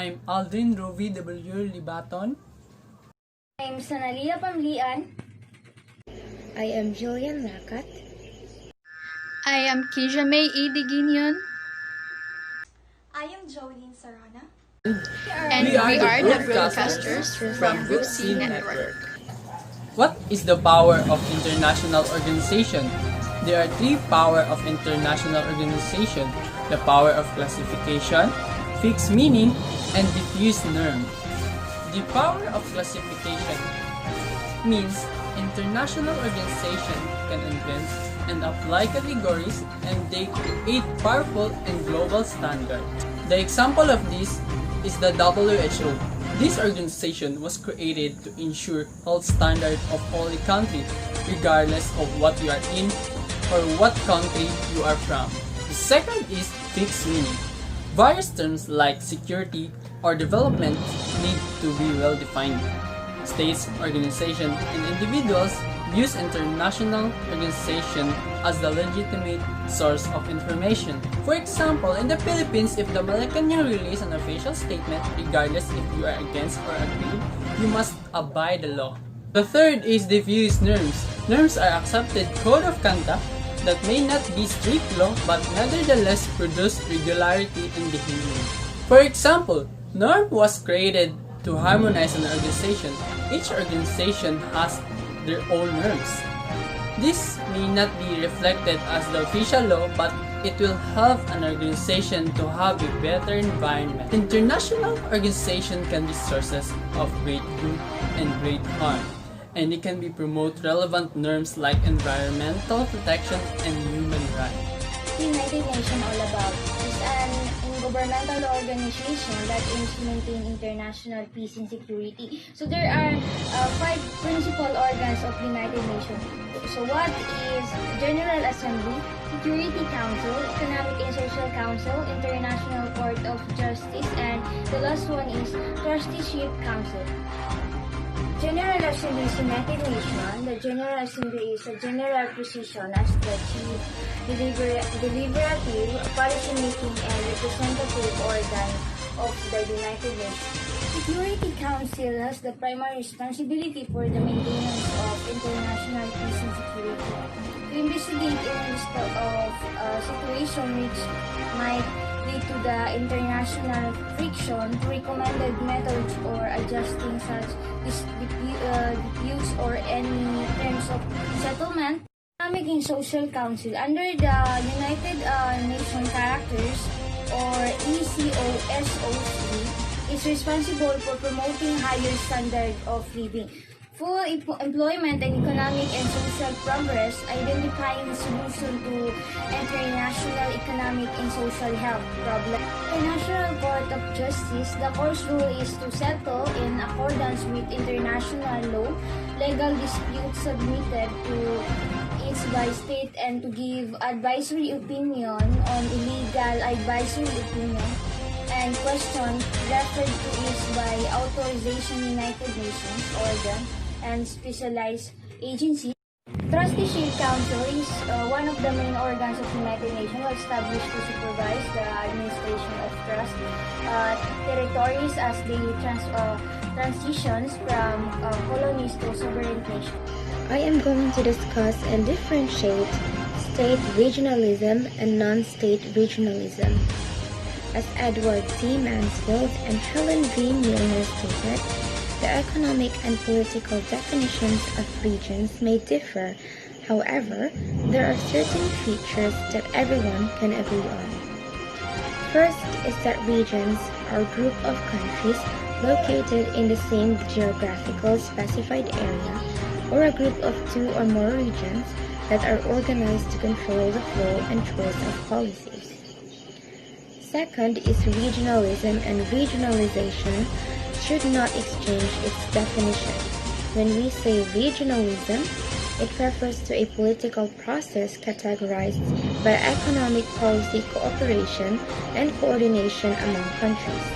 I'm Aldrin Rovi W. Libaton. I'm Sanalia Pamlian. I am Julian Lakat. I am Kijame E. Diginion. I am Jolene Sarana. And we are the broadcasters from Group C Network. What is the power of international organization? There are three powers of international organization: the power of classification, fixed meaning, and diffuse norm. The power of classification means international organization can invent and apply categories, and they create powerful and global standards. The example of this is the WHO. This organization was created to ensure health standards of all the countries, regardless of what you are in or what country you are from. The second is fixed meaning. Various terms like security or development need to be well defined. States, organizations, and individuals use international organization as the legitimate source of information. For example, in the Philippines, if the Malacanang release an official statement, regardless if you are against or agree, you must abide the law. The third is diffuse norms. Norms are accepted code of conduct that may not be strict law but nevertheless produce regularity in behavior. For example, norm was created to harmonize an organization. Each organization has their own norms. This may not be reflected as the official law, but it will help an organization to have a better environment. International organizations can be sources of great good and great harm, and it can be promote relevant norms like environmental protection and human rights. The United Nations all about is an governmental organization that aims to maintain international peace and security. So there are five principal organs of the United Nations. So what is General Assembly, Security Council, Economic and Social Council, International Court of Justice, and the last one is Trusteeship Council. General Assembly is United Nations. The General Assembly is a general position as the chief deliberative, policy-making, and representative organ of the United Nations. Security Council has the primary responsibility for the maintenance of international peace and security, to investigate in respect of situation which might lead to the international friction, to recommended methods or adjusting such disputes or any terms of settlement. Economic and Social Council under the United Nations characters or ECOSOC is responsible for promoting higher standard of living, full employment and economic and social progress, identifying the solution to international economic and social health problems. International Court of Justice, the court's role is to settle in accordance with international law, legal disputes submitted to it by state and to give advisory opinion on illegal advisory opinion and question referred to is by authorization United Nations organ and specialized agency. Trusteeship Council is one of the main organs of United Nations established to supervise the administration of trust territories as they transitions from colonies to sovereign nations. I am going to discuss and differentiate state regionalism and non-state regionalism. As Edward T. Mansfield and Helen V. Milner stated, the economic and political definitions of regions may differ. However, there are certain features that everyone can agree on. First is that regions are a group of countries located in the same geographical specified area, or a group of two or more regions that are organized to control the flow and choice of policies. Second is regionalism, and regionalization should not exchange its definition. When we say regionalism, it refers to a political process categorized by economic policy cooperation and coordination among countries,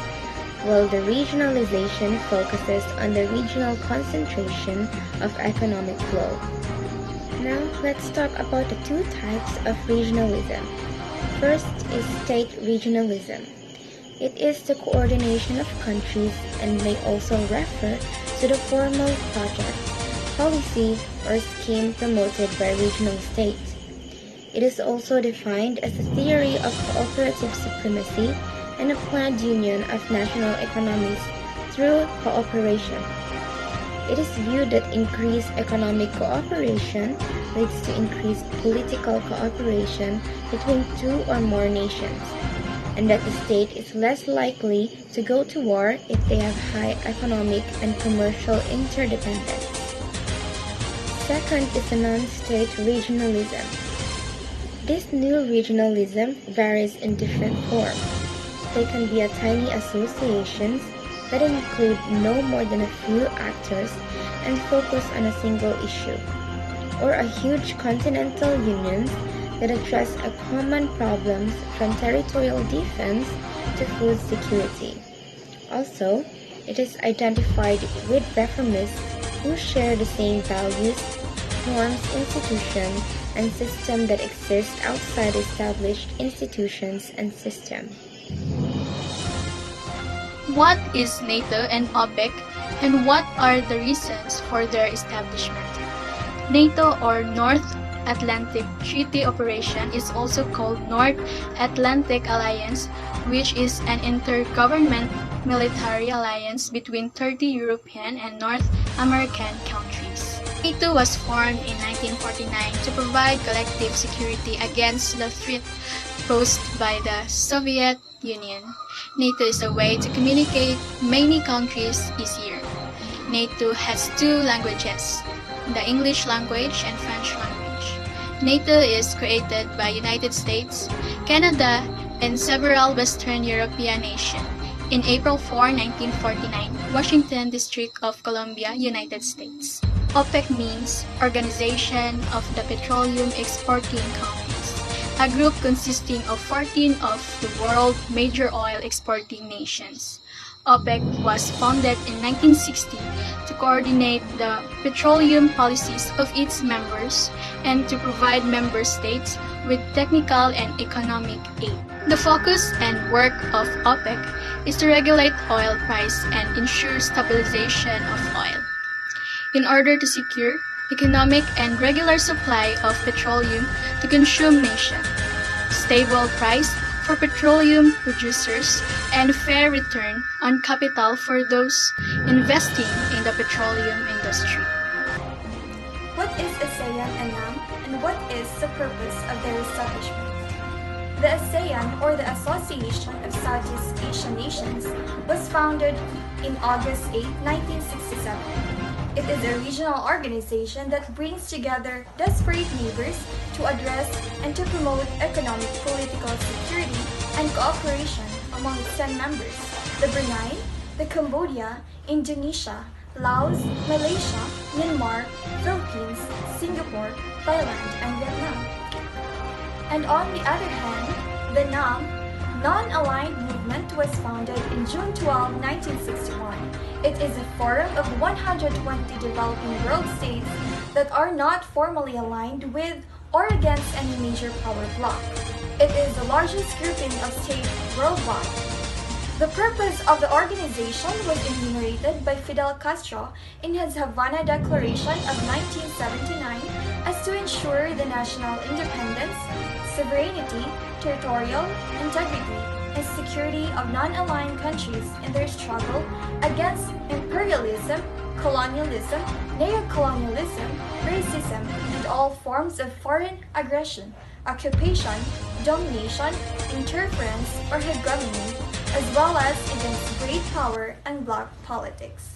while the regionalization focuses on the regional concentration of economic flow. Now, let's talk about the two types of regionalism. First is state regionalism. It is the coordination of countries and may also refer to the formal project, policy, or scheme promoted by regional states. It is also defined as a theory of cooperative supremacy and a planned union of national economies through cooperation. It is viewed that increased economic cooperation leads to increased political cooperation between two or more nations, and that the state is less likely to go to war if they have high economic and commercial interdependence. Second is the non-state regionalism. This new regionalism varies in different forms. They can be a tiny associations that include no more than a few actors and focus on a single issue, or a huge continental unions that address a common problems from territorial defense to food security. Also, it is identified with reformists who share the same values, norms, institutions, and systems that exist outside established institutions and systems. What is NATO and OPEC, and what are the reasons for their establishment? NATO, or North Atlantic Treaty Operation, is also called North Atlantic Alliance, which is an intergovernmental military alliance between 30 European and North American countries. NATO was formed in 1949 to provide collective security against the threat posed by the Soviet Union. NATO is a way to communicate many countries easier. NATO has two languages, the English language and French language. NATO is created by United States, Canada, and several Western European nations in April 4, 1949, Washington District of Columbia, United States. OPEC means Organization of the Petroleum Exporting Countries, a group consisting of 14 of the world's major oil exporting nations. OPEC was founded in 1960 to coordinate the petroleum policies of its members and to provide member states with technical and economic aid. The focus and work of OPEC is to regulate oil price and ensure stabilization of oil. In order to secure economic and regular supply of petroleum to consume nation, stable price for petroleum producers, and fair return on capital for those investing in the petroleum industry. What is ASEAN and NAM, and what is the purpose of their establishment? The ASEAN, or the Association of Southeast Asian Nations, was founded in August 8, 1967. It is a regional organization that brings together desperate neighbors to address and to promote economic, political security, and cooperation among its 10 members: the Brunei, the Cambodia, Indonesia, Laos, Malaysia, Myanmar, Philippines, Singapore, Thailand, and Vietnam. And on the other hand, the NAM, Non-Aligned Movement, was founded in June 12, 1961. It is a forum of 120 developing world states that are not formally aligned with or against any major power bloc. It is the largest grouping of states worldwide. The purpose of the organization was enumerated by Fidel Castro in his Havana Declaration of 1979 as to ensure the national independence, sovereignty, territorial integrity, and security of non-aligned countries in their struggle against imperialism, colonialism, neocolonialism, racism, and all forms of foreign aggression, occupation, domination, interference, or hegemony, as well as against great power and bloc politics.